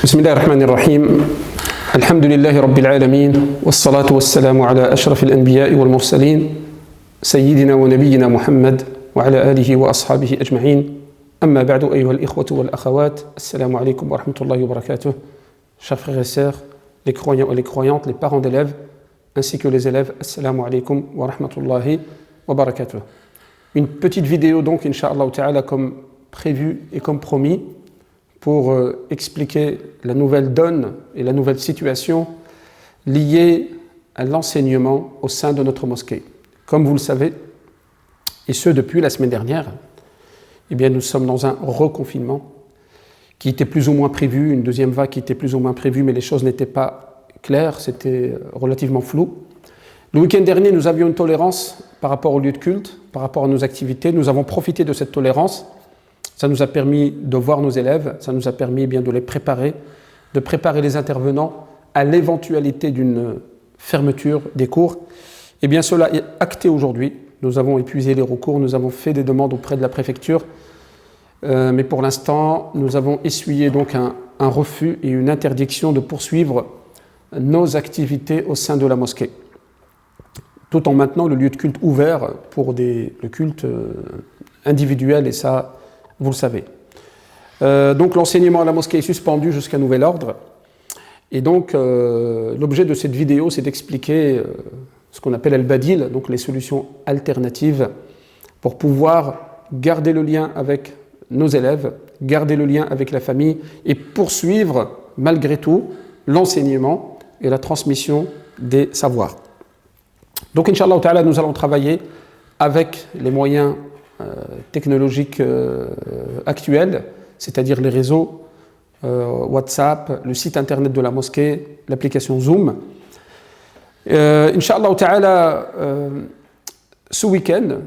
بسم الله الرحمن الرحيم الحمد لله رب العالمين والصلاة والسلام على أشرف الأنبياء والمرسلين سيدنا ونبينا محمد وعلى آله وأصحابه أجمعين أما بعد أيها الإخوة والأخوات السلام عليكم ورحمة الله وبركاته. Chers frères et sœurs, les croyants et les croyantes, les parents d'élèves ainsi que les élèves, assalamu alaikum wa rahmatullahi wa barakatuh. Une petite vidéo donc, incha'Allah ta'ala, comme prévu et comme promis, pour expliquer la nouvelle donne et la nouvelle situation liée à l'enseignement au sein de notre mosquée. Comme vous le savez, et ce depuis la semaine dernière, eh bien nous sommes dans un reconfinement qui était plus ou moins prévu, une deuxième vague qui était plus ou moins prévue, mais les choses n'étaient pas claires, c'était relativement flou. Le week-end dernier, nous avions une tolérance par rapport au lieu de culte, par rapport à nos activités. Nous avons profité de cette tolérance. Ça nous a permis de voir nos élèves, ça nous a permis eh bien, de les préparer, de préparer les intervenants à l'éventualité d'une fermeture des cours. Et bien cela est acté aujourd'hui. Nous avons épuisé les recours, nous avons fait des demandes auprès de la préfecture. Mais pour l'instant, nous avons essuyé donc un refus et une interdiction de poursuivre nos activités au sein de la mosquée, tout en maintenant le lieu de culte ouvert pour le culte individuel, et ça, vous le savez. Donc l'enseignement à la mosquée est suspendu jusqu'à nouvel ordre, et donc l'objet de cette vidéo, c'est d'expliquer ce qu'on appelle al-badil, donc les solutions alternatives, pour pouvoir garder le lien avec nos élèves, garder le lien avec la famille et poursuivre malgré tout l'enseignement et la transmission des savoirs. Donc Inch'Allah ta'ala, nous allons travailler avec les moyens technologiques actuels, c'est-à-dire les réseaux, WhatsApp, le site internet de la mosquée, l'application Zoom. Inch'Allah ta'ala, ce week-end,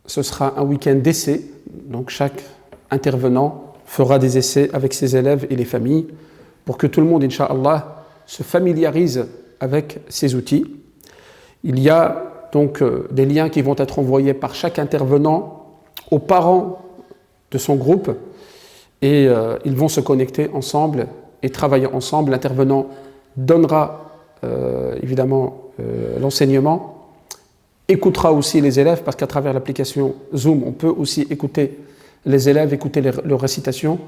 ce sera un week-end d'essai. Donc chaque intervenant fera des essais avec ses élèves et les familles pour que tout le monde, Inch'Allah, se familiarise avec ces outils. Il y a donc des liens qui vont être envoyés par chaque intervenant aux parents de son groupe et ils vont se connecter ensemble et travailler ensemble. L'intervenant donnera évidemment l'enseignement, écoutera aussi les élèves, parce qu'à travers l'application Zoom, on peut aussi écouter les élèves, écouter leurs récitations,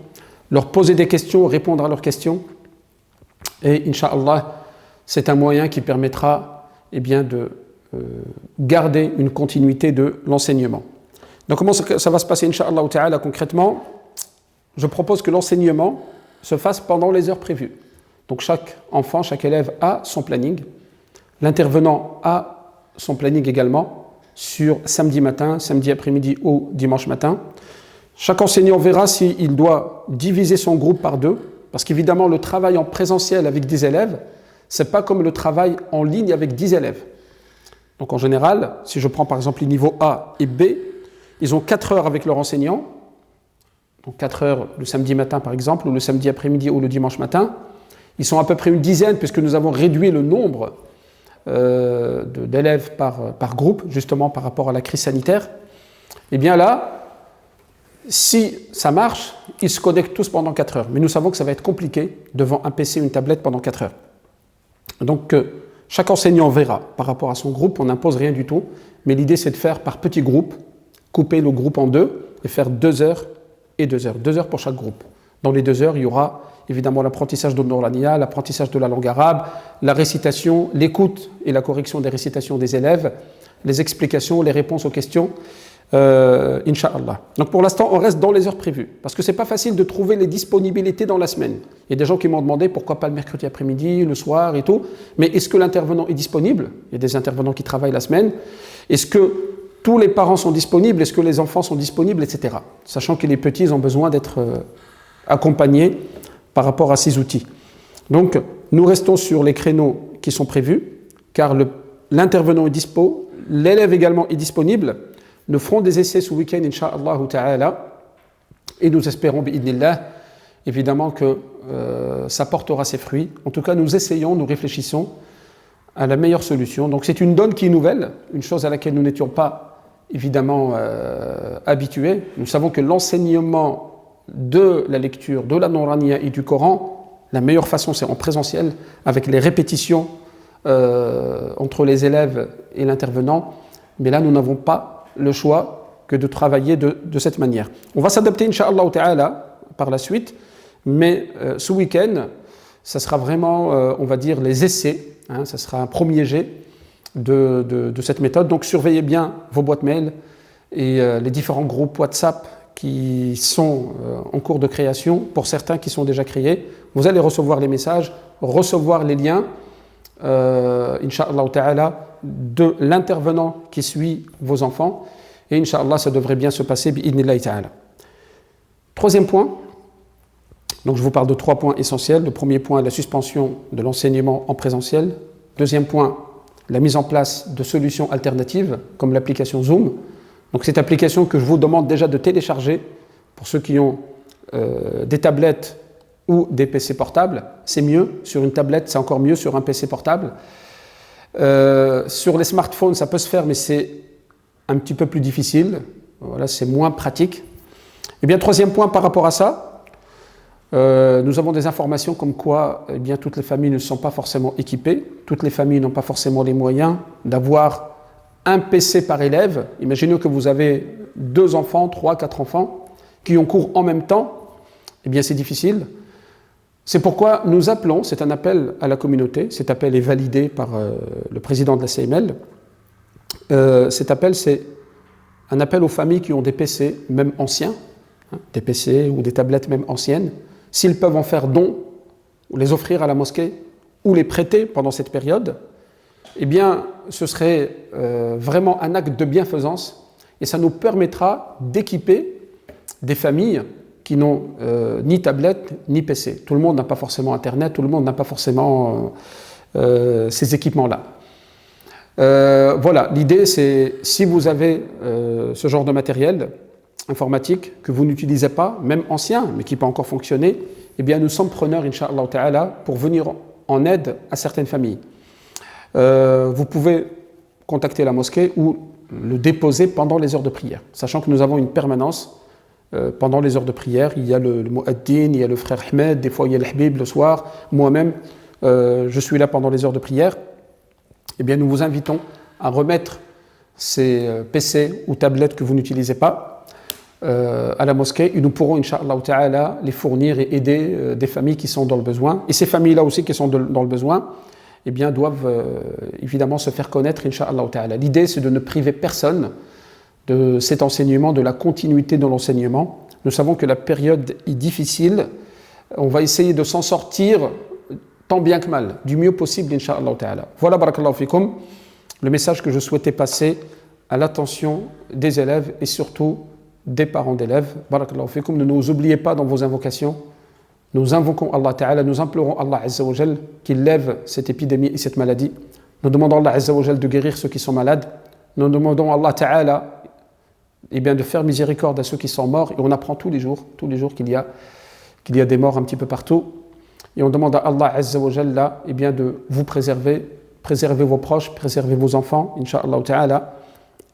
leur poser des questions, répondre à leurs questions. Et Inch'Allah, c'est un moyen qui permettra eh bien, de garder une continuité de l'enseignement. Donc comment ça va se passer, Inch'Allah ta'ala, concrètement? Je propose que l'enseignement se fasse pendant les heures prévues. Donc chaque enfant, chaque élève a son planning. L'intervenant a son planning également sur samedi matin, samedi après-midi ou dimanche matin. Chaque enseignant verra s'il doit diviser son groupe par deux, parce qu'évidemment le travail en présentiel avec 10 élèves, c'est pas comme le travail en ligne avec 10 élèves. Donc en général, si je prends par exemple les niveaux A et B, ils ont 4 heures avec leur enseignant, donc 4 heures le samedi matin par exemple, ou le samedi après-midi ou le dimanche matin. Ils sont à peu près une dizaine, puisque nous avons réduit le nombre d'élèves par groupe, justement par rapport à la crise sanitaire. Et bien là, si ça marche, ils se connectent tous pendant 4 heures. Mais nous savons que ça va être compliqué devant un PC ou une tablette pendant 4 heures. Donc chaque enseignant verra par rapport à son groupe, on n'impose rien du tout, mais l'idée c'est de faire par petits groupes, couper le groupe en deux et faire 2 heures et 2 heures. 2 heures pour chaque groupe. Dans les 2 heures, il y aura évidemment l'apprentissage de Nourania, l'apprentissage de la langue arabe, la récitation, l'écoute et la correction des récitations des élèves, les explications, les réponses aux questions, Inch'Allah. Donc pour l'instant, on reste dans les heures prévues, parce que c'est pas facile de trouver les disponibilités dans la semaine. Il y a des gens qui m'ont demandé pourquoi pas le mercredi après-midi, le soir et tout, mais est-ce que l'intervenant est disponible? Il y a des intervenants qui travaillent la semaine. Est-ce que tous les parents sont disponibles? Est-ce que les enfants sont disponibles, etc. Sachant que les petits ont besoin d'être accompagnés par rapport à ces outils. Donc, nous restons sur les créneaux qui sont prévus, car l'intervenant est dispo, l'élève également est disponible. Nous ferons des essais ce week-end, Inch'Allah ta'ala, et nous espérons, bi'idnillah, évidemment que ça portera ses fruits. En tout cas, nous essayons, nous réfléchissons à la meilleure solution. Donc, c'est une donne qui est nouvelle, une chose à laquelle nous n'étions pas, évidemment, habitués. Nous savons que l'enseignement de la lecture, de la Nourania et du Coran La meilleure façon, c'est en présentiel, avec les répétitions entre les élèves et l'intervenant. Mais là, nous n'avons pas le choix que de travailler de cette manière. On va s'adapter, Inch'Allah ta'ala, par la suite, mais ce week-end, ça sera vraiment, on va dire, les essais, ça sera un premier jet de cette méthode. Donc surveillez bien vos boîtes mail et les différents groupes WhatsApp qui sont en cours de création, pour certains qui sont déjà créés. Vous allez recevoir les messages, recevoir les liens, Inch'Allah ta'ala, de l'intervenant qui suit vos enfants. Et Inch'Allah, ça devrait bien se passer, bi'idnillahi ta'ala. Troisième point, donc je vous parle de 3 points essentiels. Le premier point, la suspension de l'enseignement en présentiel. Deuxième point, la mise en place de solutions alternatives, comme l'application Zoom. Donc cette application que je vous demande déjà de télécharger, pour ceux qui ont des tablettes ou des PC portables, c'est mieux. Sur une tablette, c'est encore mieux sur un PC portable. Sur les smartphones, ça peut se faire, mais c'est un petit peu plus difficile. Voilà, c'est moins pratique. Et bien, troisième point par rapport à ça, nous avons des informations comme quoi eh bien, toutes les familles ne sont pas forcément équipées, toutes les familles n'ont pas forcément les moyens d'avoir un PC par élève. Imaginez que vous avez 2 enfants, 3, 4 enfants qui ont cours en même temps. Eh bien, c'est difficile. C'est pourquoi nous appelons, c'est un appel à la communauté, cet appel est validé par le président de la CML. Cet appel, c'est un appel aux familles qui ont des PC, même anciens, des PC ou des tablettes même anciennes, s'ils peuvent en faire don, ou les offrir à la mosquée, ou les prêter pendant cette période, eh bien, ce serait vraiment un acte de bienfaisance et ça nous permettra d'équiper des familles qui n'ont ni tablette ni PC. Tout le monde n'a pas forcément Internet, tout le monde n'a pas forcément ces équipements-là. Voilà, l'idée c'est, si vous avez ce genre de matériel informatique que vous n'utilisez pas, même ancien, mais qui peut encore fonctionner, eh bien nous sommes preneurs, Inch'Allah ta'ala, pour venir en aide à certaines familles. Vous pouvez contacter la mosquée ou le déposer pendant les heures de prière, sachant que nous avons une permanence pendant les heures de prière. Il y a le Muaddin, il y a le frère Ahmed, des fois il y a le Habib le soir, moi-même je suis là pendant les heures de prière. Eh bien nous vous invitons à remettre ces PC ou tablettes que vous n'utilisez pas à la mosquée et nous pourrons, Inch'Allah ta'ala, les fournir et aider des familles qui sont dans le besoin. Et ces familles-là aussi qui sont dans le besoin, eh bien, doivent évidemment se faire connaître, Inch'Allah ta'ala. L'idée, c'est de ne priver personne de cet enseignement, de la continuité de l'enseignement. Nous savons que la période est difficile. On va essayer de s'en sortir tant bien que mal, du mieux possible, Inch'Allah ta'ala. Voilà, barakallahu fikum, le message que je souhaitais passer à l'attention des élèves et surtout des parents d'élèves. Barakallahu fikum, ne nous oubliez pas dans vos invocations. Nous invoquons Allah Ta'ala, nous implorons Allah Azza wa Jal qu'il lève cette épidémie et cette maladie. Nous demandons à Allah Azza wa Jal de guérir ceux qui sont malades. Nous demandons à Allah Ta'ala eh bien, de faire miséricorde à ceux qui sont morts. Et on apprend tous les jours qu'il y a des morts un petit peu partout. Et on demande à Allah Azza wa Jal là, eh bien, de vous préserver vos proches, préserver vos enfants, Inch'Allah Ta'ala.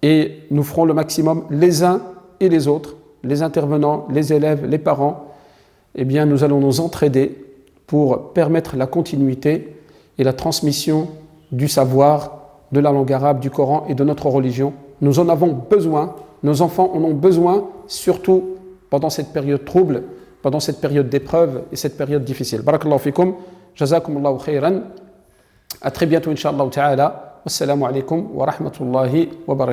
Et nous ferons le maximum les uns et les autres, les intervenants, les élèves, les parents. Eh bien, nous allons nous entraider pour permettre la continuité et la transmission du savoir, de la langue arabe, du Coran et de notre religion. Nous en avons besoin, nos enfants en ont besoin, surtout pendant cette période trouble, pendant cette période d'épreuve et cette période difficile. Barakallahu fikum, jazakumullahu khayran. À très bientôt, Inch'Allah ta'ala. Wassalamu alaikum wa rahmatullahi wa barakatuh.